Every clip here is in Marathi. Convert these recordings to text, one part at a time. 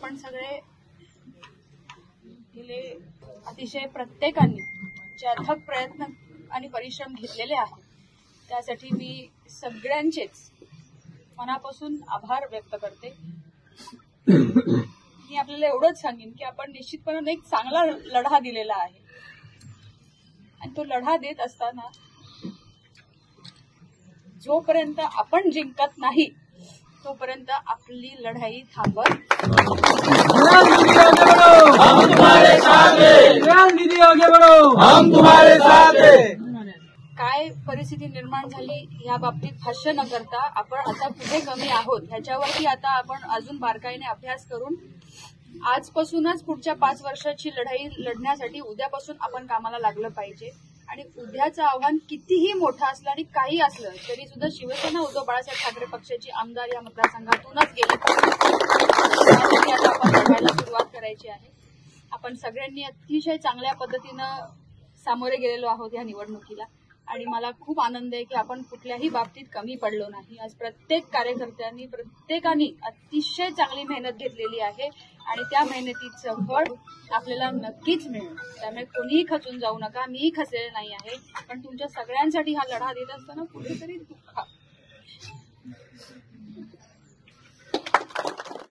आपण सगळे गेले अतिशय प्रत्येकाने जे अथक प्रयत्न आणि परिश्रम घेतलेले आहेत त्यासाठी मी सगळ्यांचेच मनापासून आभार व्यक्त करते। मी आपल्याला एवढंच सांगेन की आपण निश्चितपणे एक चांगला लढा दिलेला आहे आणि तो लढा देत असताना जोपर्यंत आपण जिंकत नाही तोपर्यंत आपली लढाई थांबत काय परिस्थिती निर्माण झाली या बाबतीत भाष्य न करता आपण आता कुठे कमी आहोत ह्याच्यावरती आता आपण अजून बारकाईने अभ्यास करून आजपासूनच पुढच्या 5 वर्षाची लढाई लढण्यासाठी उद्यापासून आपण कामाला लागलं पाहिजे। आणि उद्याचं आव्हान कितीही मोठं असलं आणि काही असलं तरी सुद्धा शिवसेना उद्धव बाळासाहेब ठाकरे पक्षाची आमदार या मतदारसंघातूनच गेले पाहिजे। आता आपण लढायला सुरुवात करायची आहे। आपण सगळ्यांनी अतिशय चांगल्या पद्धतीनं सामोरे गेलेलो आहोत या निवडणुकीला आणि मला खूप आनंद आहे की आपण कुठल्याही बाबतीत कमी पडलो नाही। आज प्रत्येक कार्यकर्त्यांनी प्रत्येकाने अतिशय चांगली मेहनत घेतलेली आहे आणि त्या मेहनतीचं फळ आपल्याला नक्कीच मिळेल। त्यामुळे कोणीही खचून जाऊ नका, मीही खचलेले नाही आहे, पण तुमच्या सगळ्यांसाठी हा लढा देत असताना कुठेतरी दुःख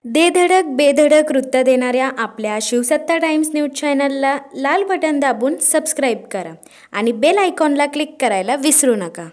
दे धडक बेधडक वृत्त देणाऱ्या आपल्या शिवसत्ता टाइम्स न्यूज चॅनलला लाल बटन दाबून सबस्क्राईब करा आणि बेल आयकॉनला क्लिक करायला विसरू नका।